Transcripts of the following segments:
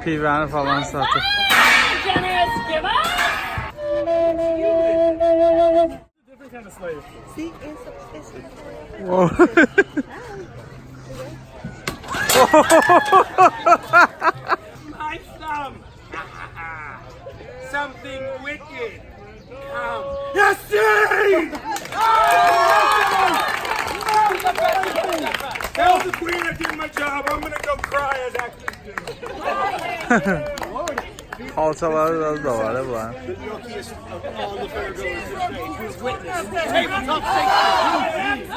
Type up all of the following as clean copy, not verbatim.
pivəni falan satır. Different kind of slave. See, it's Oh. My thumb. Something wicked. Yes, sir! Tell the queen I did my job. I'm gonna go cry as actors do. Kalçaları da var ya bunlar. The milkiest of all the fairgoers this day. Who's witness? Tabletop Shakespeare.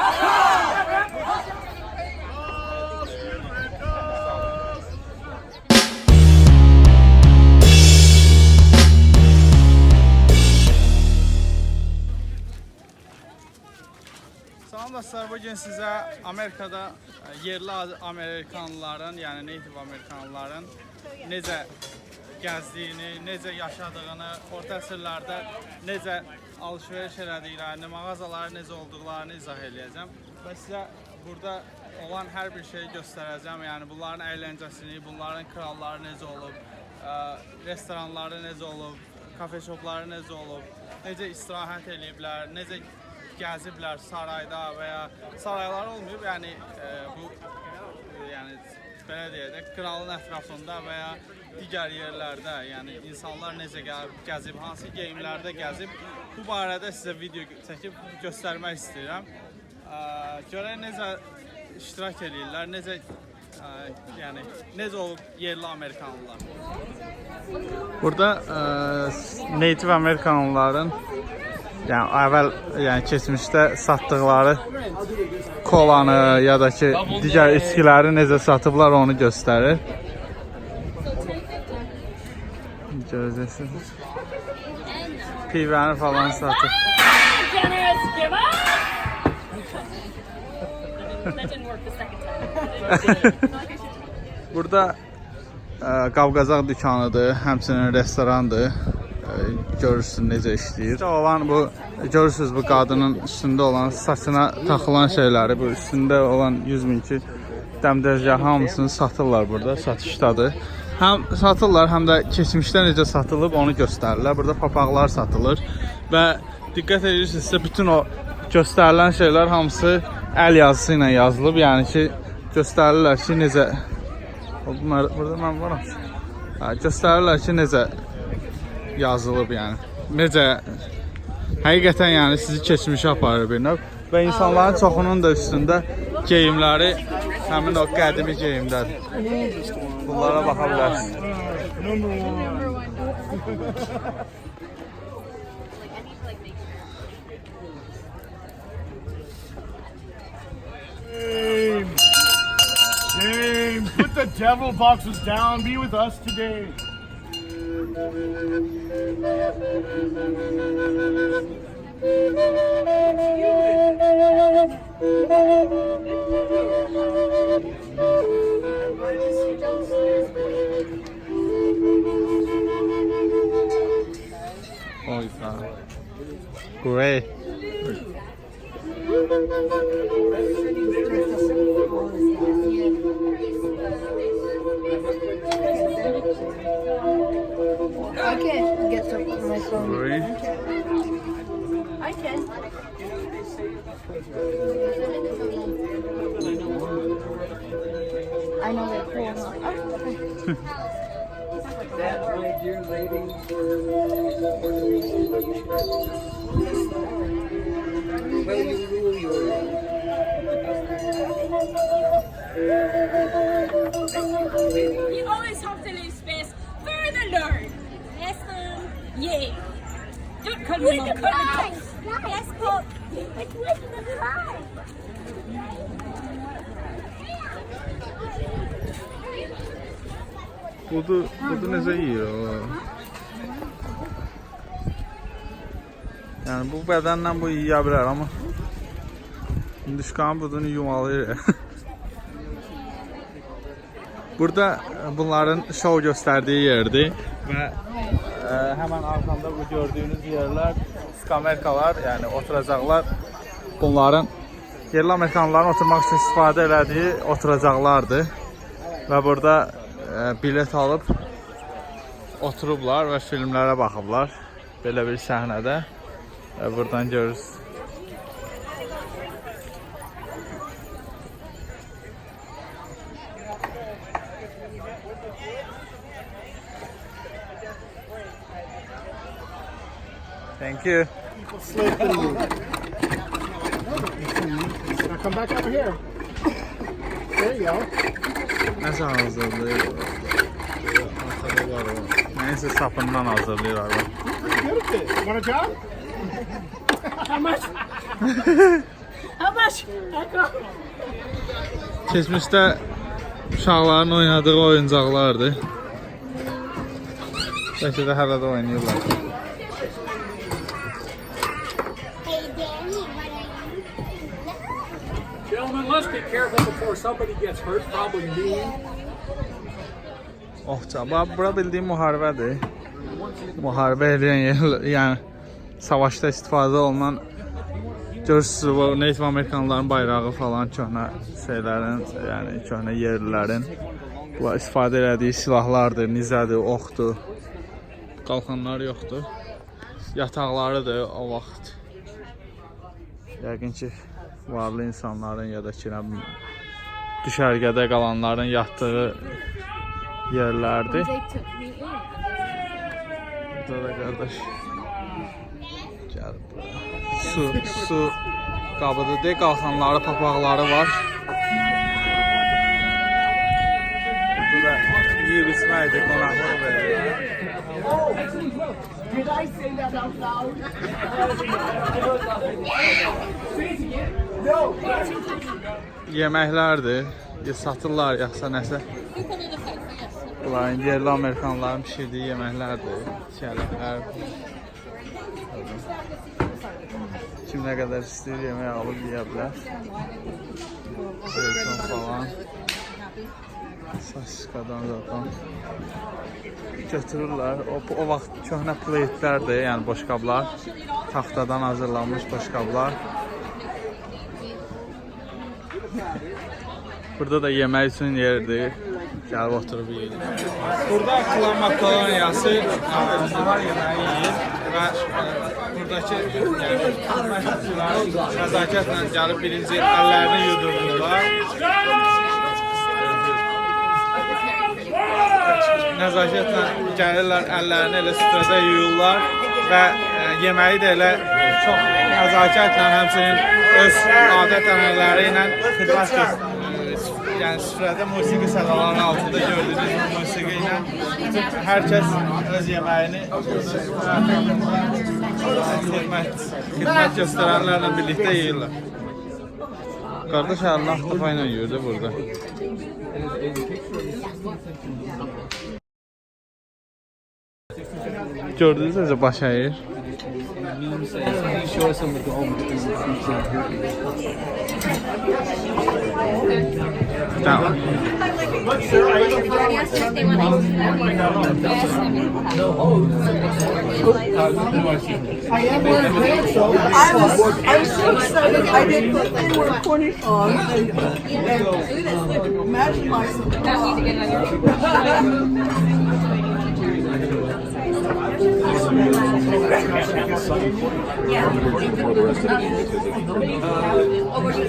Salam dostlar, bugün sizə Amerikada yerli Amerikanlıların, yəni native Amerikanlıların necə gəzdiyini, necə yaşadığını, orta əsrlərdə necə alış-veriş elədiklərini, mağazaları necə olduqlarını izah edəcəm və sizə burada olan hər bir şeyi göstərəcəm. Yəni bunların əyləncəsini, bunların kralları necə olub, restoranları necə olub, kafe-şopları necə olub, necə istirahət ediblər, necə gəziblər sarayda və ya saraylar olmayıb, yəni bu yəni belə deyək, kralın ətrafında və ya digər yerlərdə, yəni insanlar necə gəzib, hansı geyimlərdə gəzib, bu barədə sizə video çəkib göstərmək istəyirəm. Görək necə iştirak edirlər, necə yəni necə olub yerli Amerikanlılar. Burada native Amerikanlıların yəni əvvəl keçmişdə satdıqları kolanı ya da ki digər içkiləri necə satıblar onu göstərir. Görəcəksiniz. Pivəni falan satır. Burada qab-qazaq dükanıdır, həmçinin restorandır. Görürsünüz necə işləyir. Olan bu görürsüz bu qadının üstündə olan saçına taxılan şeyləri, bu üstündə olan 100.000 dəmdəzgah hamısını satırlar burada, satışdadır. Həm satırlar, həm də keçmişdə necə satılıb onu göstərirlər. Burada papaqlar satılır və diqqət edirsinizsə bütün o göstərilən şeylər hamısı əl yazısı ilə yazılıb. Yəni ki göstərirlər ki necə burada mən varam. Göstərirlər ki necə yazılıb, yəni necə həqiqətən yəni sizi keçmişə aparır bir növ və insanların çoxunun da üstündə geyimləri həmin o qədimi geyimdədir. Bunlara baxa bilərsiniz. James, put the devil boxes down. Be with us today. Oh, great. I can't get to my phone. Great. I can. I know they're cool. Oh, That, my dear lady, will you rule your You always have to leave space for the Lord. Yes, yeah. Don't call me mom, call me Cox. Yes, Cox. It's waiting on the line. Budu necə yiyir o? Yəni bu bədənlə bu yiyə bilər, amma hinduşkanın budunu yumalayır. Burada bunların şov göstərdiyi yerdir və həmən arxamda bu gördüyünüz yerlər skamerkalar, yəni oturacaqlar. Bunların yerli Amerikanlıların oturmaq üçün istifadə elədiyi oturacaqlardır və burada bilet alıb oturublar və filmlərə baxıblar. Belə bir səhnədə. Və buradan görürüz. Thank you. Now come back over here. There you go. Nəsə hazırlayır? Arkada var o. Nəysə sapından hazırlayırlar. Beautiful. Want a job? How much? Keçmişdə uşaqların oynadığı oyuncaqlardır. Bəlkə də hələ də oynayırlar. Gentlemen, let's be careful before somebody gets hurt. Probably me. Bura bildiyim müharibədir. Müharibə edən yer, yəni savaşda istifadə olunan görürsünüz bu Native Amerikanların bayrağı falan köhnə şeylərin, yəni köhnə yerlilərin istifadə elədiyi silahlardır, nizədir, oxdur. Qalxanlar yoxdur. Yataqlarıdır o vaxt. Yəqin ki varlı insanların ya da ki düşərgədə qalanların yatdığı yerlərdir. Burada da qardaş gəlib. Su qabıdır. De qalxanları, papaqları var. Burada yeyib içməkdir, qonaqlıq verirlər. Did I say that out loud? No. Yeməklərdir. Satırlar yaxsa nəsə. Bunların yerli Amerikanların pişirdiyi yeməklərdir. Şərəflər. Kim nə qədər istəyir yemək alıb yeyə bilər. Bacon falan. Sasiskadan zaten götürürlər. O vaxt köhnə pleytlərdir, yəni boşqablar. Taxtadan hazırlanmış boşqablar. Burada da yemək üçün yerdir. Gəlib oturub yeyir. Burada Klan Makedoniyası nahar yeməyi yeyir və buradakı məşqçilər nəzakətlə gəlib birinci əllərini yudururlar. Nəzakətlə gəlirlər, əllərini elə süfrədə yuyurlar və yeməyi də elə çox nəzakətlə, həmçinin öz adət-ənənələri ilə xidmət göstərir. Yəni süfrədə musiqi sədalarının altında gördüyünüz musiqi ilə hər kəs öz yeməyini xidmət göstərənlərlə birlikdə yeyirlər. Qardaş əlini axtafa ilə yuyurdu burada. Gördünüz necə baş əyir? Tamam. I'm so excited. I didn't think they were Cornish hogs. Imagine myself.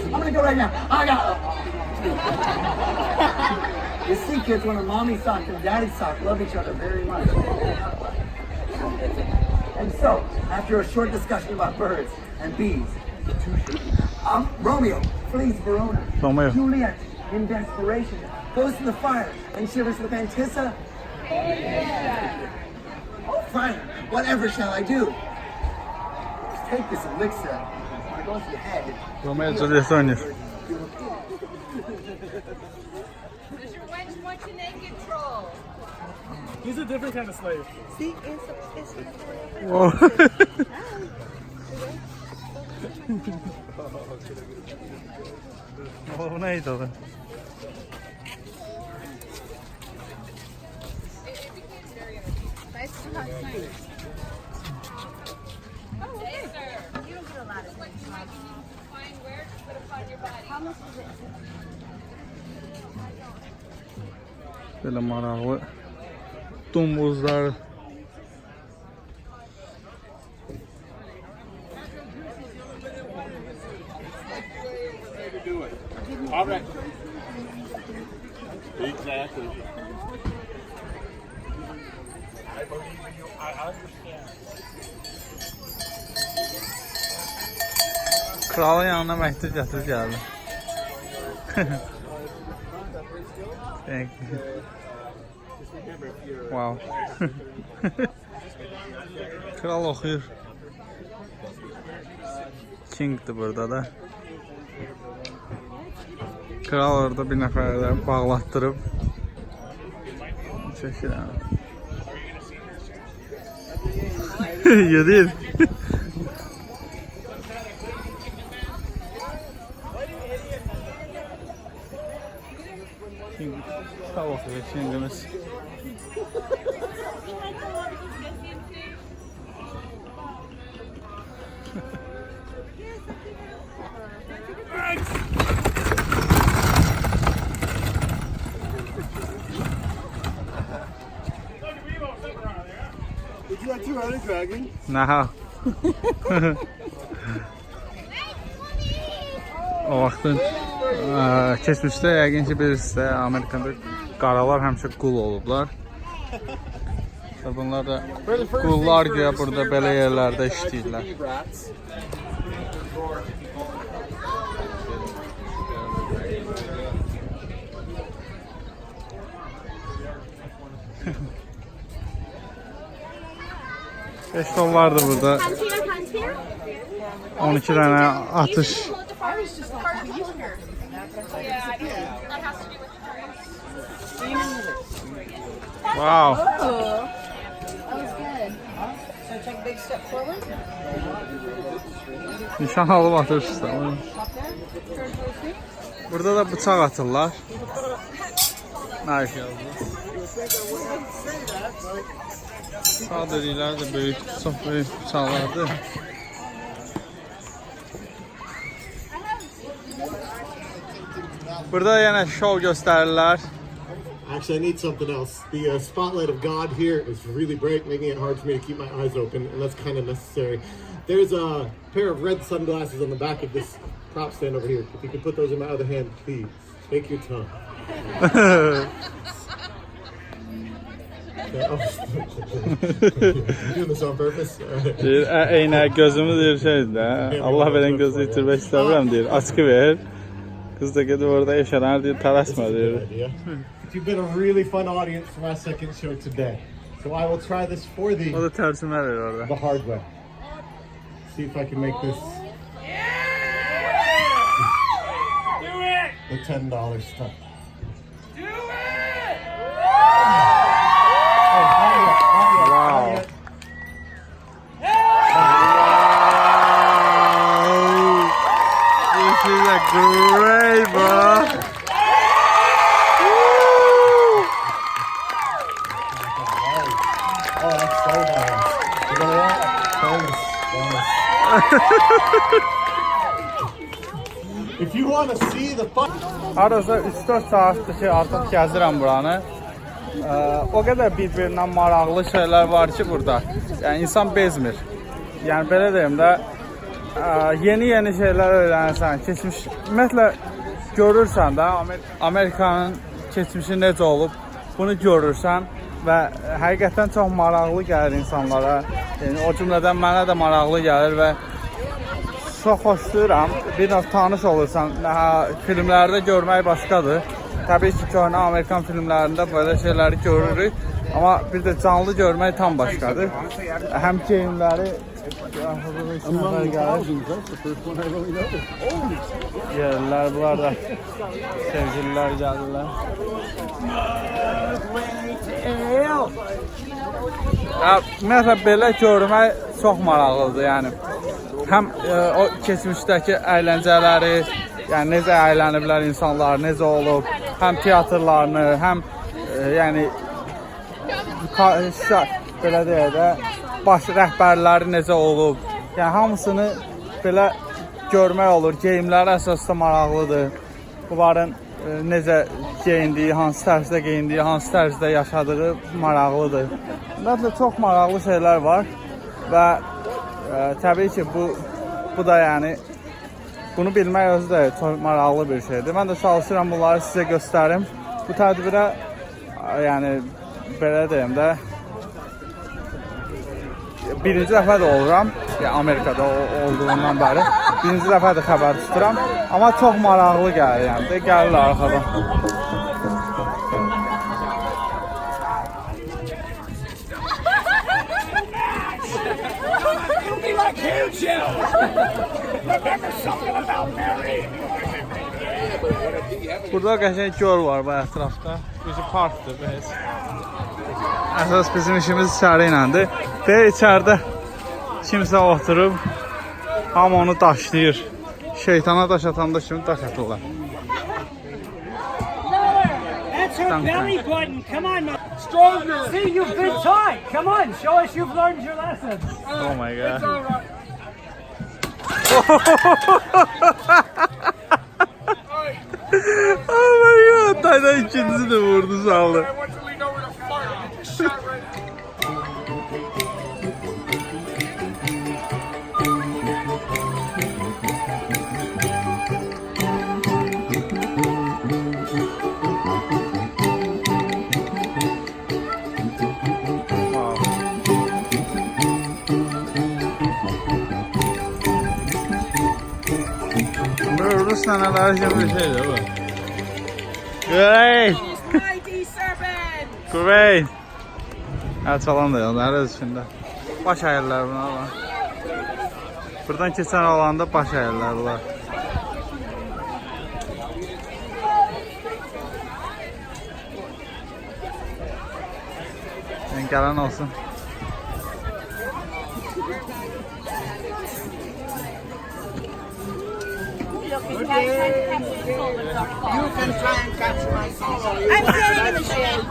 I'm gonna go right now. I got You see, kids, when a mommy sock and daddy sock love each other very much. And so, after a short discussion about birds and bees, Romeo flees Verona. Romeo. Juliet, in desperation, goes to the fire and shivers with Antissa. Oh, fine. Whatever shall I do? Let's take this elixir. When it goes to the head. Romeo Juliet oynuyor. Does your wench want you naked, troll? He's a different kind of slave. See, it's O neydi o? Böyle maraqlı Dumbuzlar. All right. Exactly. I believe in you. I understand. Kralın yanına məktub gətirib gəldi. Thank you. Wow. Kral oxuyur. King'dir burada da. Kral orada bir nəfərlə bağlatdırıb çəkirəm. Yedir. Kitab oxuyur King'imiz. Would you like to ride a dragon? Naha. O vaxtın keçmişdə yəqin ki bilirsiniz də Amerikada qaralar həmişə qul olublar. Və bunlar da qullar güya burada belə yerlərdə işləyirlər. $5 burada. 12 dənə atış. Wow. That was good. So take a big step forward. Nişan alıb atırsan. Burada da bıçaq atırlar. Naif yazılır. Sağ dedikləri də böyük, çox böyük bıçaqlardır. Burada yenə şov göstərirlər. Actually, I need something else. The spotlight of God here is really bright, making it hard for me to keep my eyes open, and that's kind of necessary. There's a pair of red sunglasses on the back of this prop stand over here. If you can put those in my other hand, please. Take your time. You doing this on purpose? Deyir, eynə gözümü deyir şeydir də. Allah verən gözü itirmək istəmirəm deyir. Açıqı ver. Qız da gedib orada eşələnir deyir, tələsmə deyir. You've been a really fun audience for my second show today. So I will try this for O da tərcümə verir orada. the hard way. See if I can make this the $10 stuff. Wow. This is a great, bro. Oh, that's so nice. You know what? Bonus. If you want to see the fun. Arada 3-4 saatdir ki artıq gəzirəm buranı. O qədər bir-birindən maraqlı şeylər var ki burada. Yəni insan bezmir. Yəni belə deyim də yeni şeylər öyrənirsən. Keçmiş ümumiyyətlə görürsən də Amerikanın keçmişi necə olub, bunu görürsən və həqiqətən çox maraqlı gəlir insanlara. Yəni o cümlədən mənə də maraqlı gəlir və çox xoşlayıram. Bir növ tanış olursan. Filmlərdə görmək başqadır. Təbii ki, köhnə Amerikan filmlərində belə şeyləri görürük. Amma bir də canlı görmək tam başqadır. Həm geyimləri yerlər, bunlar da sevgililər gəlirlər. Ümumiyyətlə belə görmək çox maraqlıdır. Yəni həm o keçmişdəki əyləncələri, yəni necə əyləniblər insanlar, necə olub, həm teatrlarını, həm yəni belə deyək də baş rəhbərləri necə olub. Yəni hamısını belə görmək olur. Geyimləri əsasda maraqlıdır. Bunların necə geyindiyi, hansı tərzdə geyindiyi, hansı tərzdə yaşadığı maraqlıdır. Ümumiyyətlə çox maraqlı şeylər var və təbii ki bu da yəni bunu bilmək özü də çox maraqlı bir şeydir. Mən də çalışıram bunları sizə göstərim. Bu tədbirə yəni belə deyim də birinci dəfə də oluram. Yəni Amerikada olduğundan bəri birinci dəfə də xəbər tuturam. Amma çox maraqlı gəlir yəni də gəlirlər arxadan. Burada qəşəng göl var bu ətrafda. Bizim parkdır biz. Əsas bizim işimiz içəri iləndir. Deyə içəridə kimsə oturub hamı onu daşlayır. Şeytana daş atanda kimi daş atırlar. That's her belly button. Come on, stronger. See, you've been taught. Come on, show us you've learned your lesson. Oh my god. Oh my god. Taydan ikincisi de vurdu saldı. Rus nənələri kimi bir şeydir bu. Great! Great! Əl çalan da yoxdur, öz içində. Baş əyirlər buna var. Buradan keçən olanda baş əyirlər bunlar. Yəni gələn olsun. You can try and catch my song. I'm sitting in the shade.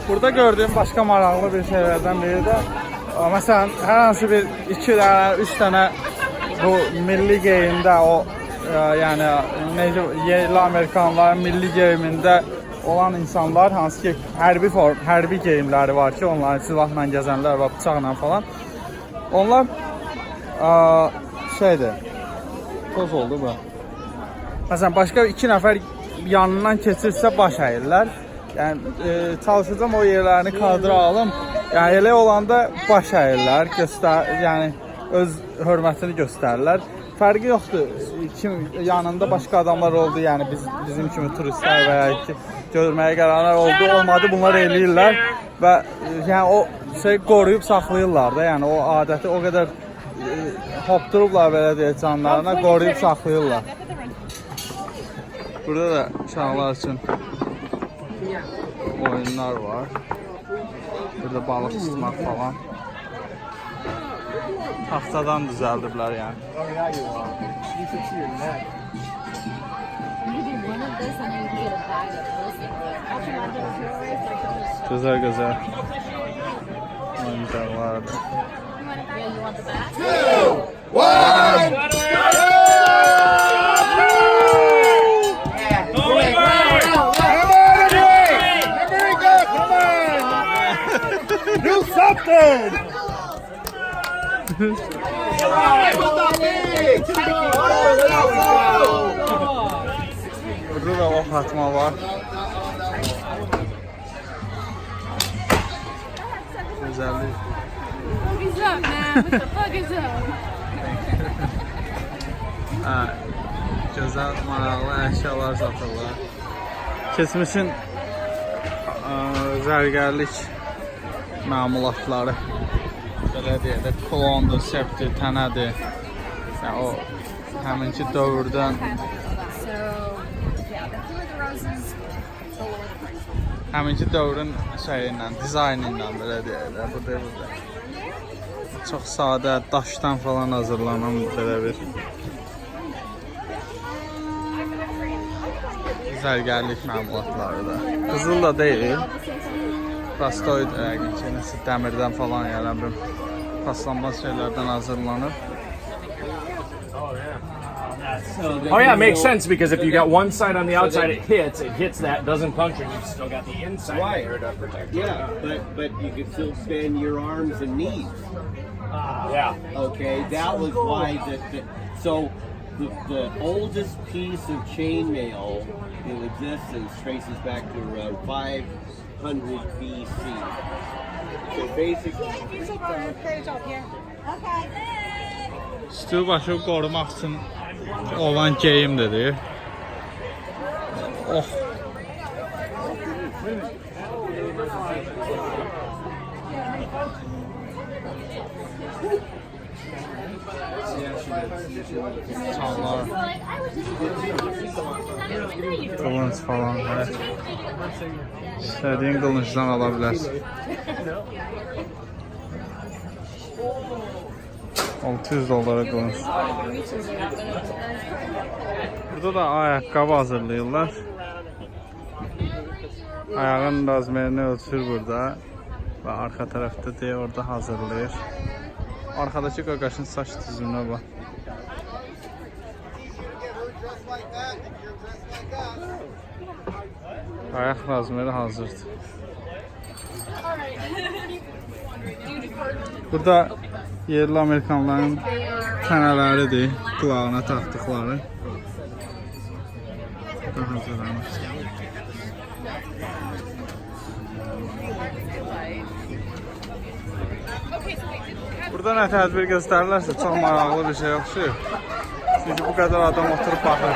Burada gördüyüm başqa maraqlı bir şeylərdən biri də məsələn, hər hansı bir 2 dənə, 3 dənə bu milli geyimdə o yəni necə yerli Amerikanların milli geyimində olan insanlar, hansı ki hərbi geyimləri var ki, onların silahla gəzənlər və bıçaqla falan. Onlar şeydir. Toz oldu bu. Məsələn, başqa 2 nəfər yanından keçirsə baş əyirlər. Yəni çalışacağam o yerlərini kadra alım. Yəni elə olanda baş əyirlər, yəni öz hörmətini göstərirlər. Fərqi yoxdur. Kim yanında başqa adamlar oldu, yəni bizim kimi turistlər və ya ki görməyə gələnlər oldu, olmadı bunlar eləyirlər və yəni o şey qoruyub saxlayırlar da, yəni o adəti o qədər hopdurublar belə deyək canlarına, qoruyub saxlayırlar. Burada da uşaqlar üçün oyunlar var. Burada balıq tutmaq falan. Taxtadan düzəldiblər yəni. Güzel güzel. Oyuncaklardı. Do something! Burada da ok atma var. Güzellik. What is up, man? What the fuck is up? Gözəl, maraqlı əşyalar satırlar. Keçmişin zərgərlik məmulatları. Belə deyək də, klondur, septir, tənədir. Yəni o həminki dövrdən həminki dövrün şeyindən, dizaynından belə deyək də, burada. Çox sadə, daşdan falan hazırlanan belə bir zərgərlik məmulatları da. Qızıl da deyil. Prostoid, nəsə dəmirdən falan yəni bir paslanmaz şeylərdən hazırlanıb. Oh yeah, it makes sense because if you got one side on the outside, it hits that, doesn't puncture, and you've still got the inside Right. there to protect you. Yeah, but you can still bend your arms and knees. Yeah. Okay, that was why so the oldest piece of chainmail in existence traces back to around 500 BC. So basically, Stil başı qorumaq üçün olan geyim dedi. Oh. Çallar. Kılınç falan. Evet. İstediğin kılınçdan alabilirsin. 600 dolara kılınç. Burada da ayakkabı hazırlayırlar. Ayağın razmerini ölçür burada. Ve arka tarafta diye orada hazırlayır. Arkadaki qaqaşın saç düzümünə bax. Ayaq razmeri hazırdır. Burada yerli Amerikanların kənələridir, qulağına taxdıqları. Burada hazırlanır. Burada nə tədbir göstərirlərsə çox maraqlı bir şey oxşuyur. Çünki bu qədər adam oturub baxır.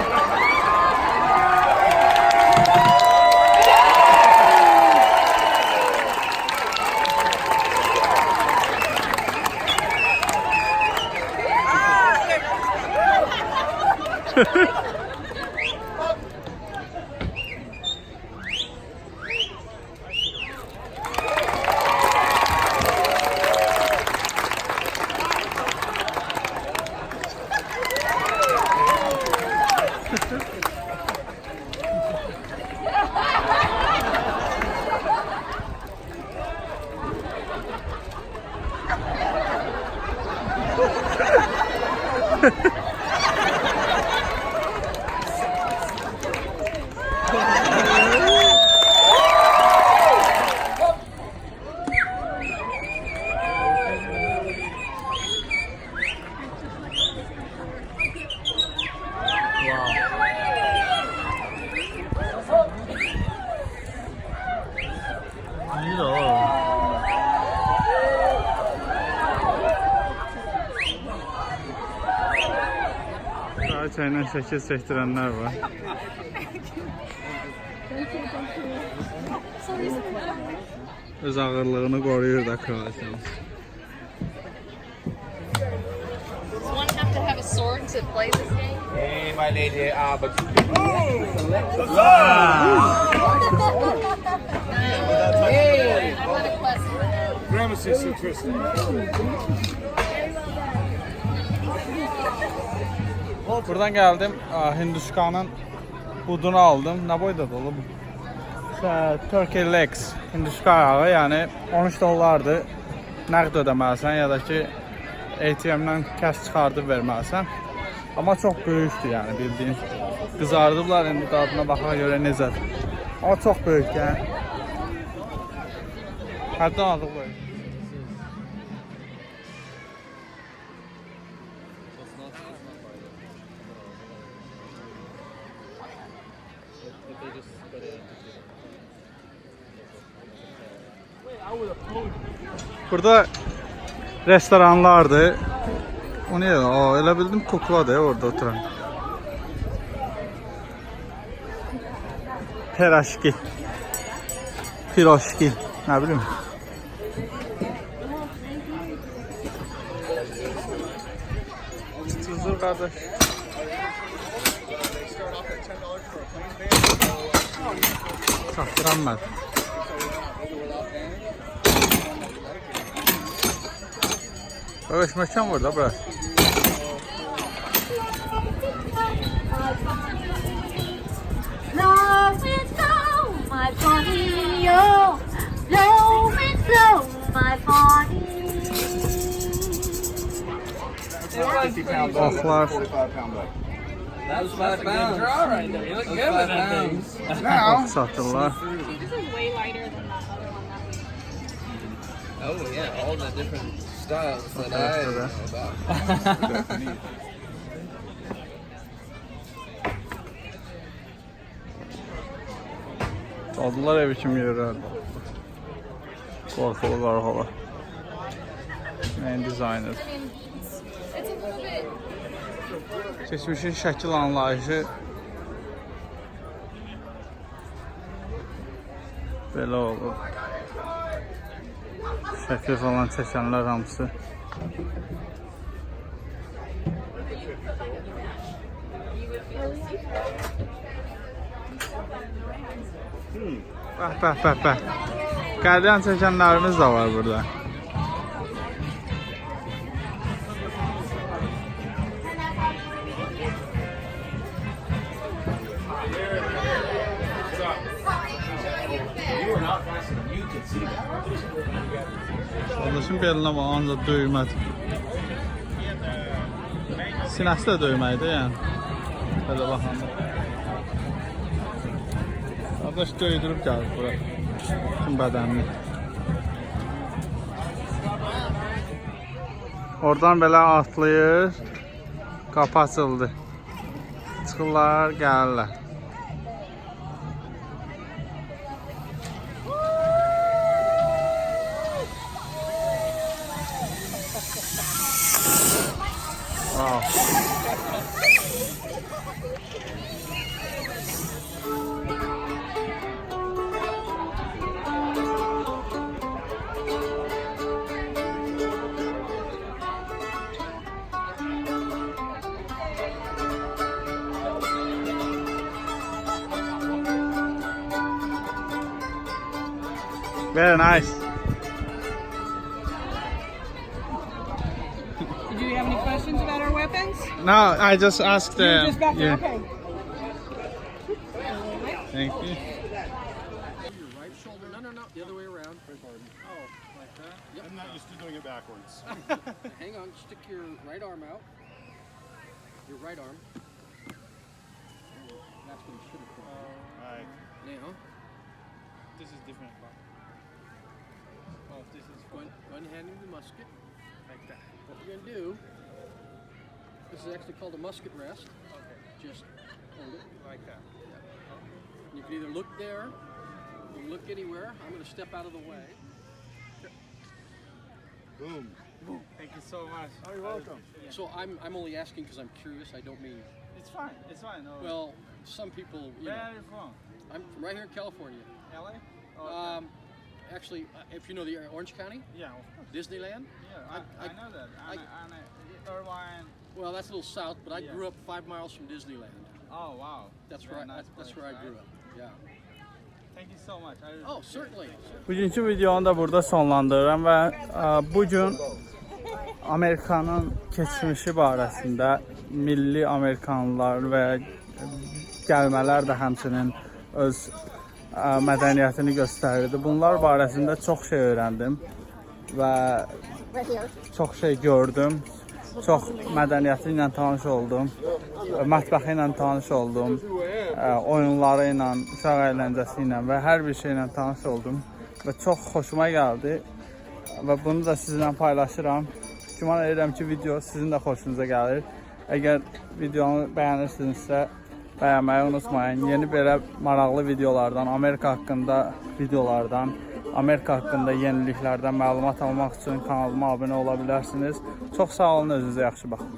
Çayla şəkil çəkdirənlər var. Öz ağırlığını qoruyur da kraliçemiz. Does one have to have a sword to play this game? Hey, my lady, but Hey, I want a question. Grandma says so Tristan. Buradan gəldim, Hinduşkanın budunu aldım. Nə boydadır oğlum? Turkey legs, Hinduşka ayağı, yəni 13 dollardır. Nəqd ödəməlisən ya da ki ATM-dən kəs çıxardıb verməlisən. Amma çox böyükdür, yəni bildiyin. Qızardıblar, indi dadına baxana görə necədir. Amma çox böyük, yəni. Həddən aldıq böyle. Burada restoranlardır. O niye? Aa, elə bildim kukladır orada oturan. Peraşki. Piroşki. Ne bileyim. Tuzlu kardeş. Çatdıram ben. Öyle mekan var da bırak. Blow it slow, my pony, oh. Blow it slow, my pony. Oklar. That's $5. Draw right there. You look good with that thing. Çox satırlar. This is way lighter than that other one. Oh yeah, all the different styles that I know about. Aldılar evi kimi yerler. Qorxulu qarxalı. Main designer. It's a little bit. Keçmişin şəkil anlayışı belə olur. Şəkil falan çəkənlər hamısı. Bəh. Qəlyan çəkənlərimiz də var burada. Kardeşim belinə bax, ancaq döymədir. Sinəsi də döyməkdir yəni. Belə baxanda. Kardeş döydürüb gəlib bura. Tüm bədənini. Oradan belə atlayır. Qapı açıldı. Çıxırlar, gəlirlər. Wow. Very nice. Do you have any questions about our weapons? No, I just asked. You just got yeah. okay. Thank you. Your right shoulder. No, the other way around. Oh, like that? Yep. I'm not used to doing it backwards. Hang on. Stick your right arm out. Your right arm. That's what you should have put. Alright. Now, This is different. Oh, this is go ahead and hand him the musket. like that. What we're going to do, this is actually called a musket rest. Okay, Just hold it. like that. You can either look there, you can look anywhere. I'm going to step out of the way. Boom. Thank you so much. Oh, you're welcome. So I'm only asking because I'm curious. I don't mean, It's fine. It's fine. No. well, some people, you where know, are you from? I'm from right here in California. LA? Oh, Actually, if you know the Orange County, yeah, of course. Disneyland. Yeah, I know that. I- And Irvine. Well, that's a little south, but I Yeah. grew up 5 miles from Disneyland. Oh, wow. That's Very where nice that's place, where I right? grew up. Yeah. Thank you so much. Oh, certainly. Bugünkü videonu da burada sonlandırıram və bugün Amerikanın keçmişi barəsində milli Amerikanlılar və gəlmələr də həmçinin öz mədəniyyətini göstərirdi. Bunlar barəsində çox şey öyrəndim və çox şey gördüm. Çox mədəniyyəti ilə tanış oldum, mətbəxi ilə tanış oldum, oyunları ilə, uşaq əyləncəsi ilə və hər bir şeylə tanış oldum və çox xoşuma gəldi və bunu da sizinlə paylaşıram. Güman edirəm ki, video sizin də xoşunuza gəlir. Əgər videonu bəyənirsinizsə, bəyənməyi unutmayın. Yeni belə maraqlı videolardan, Amerika haqqında videolardan, Amerika haqqında yeniliklərdən məlumat almaq üçün kanalıma abunə ola bilərsiniz. Çox sağ olun, özünüzə yaxşı baxın.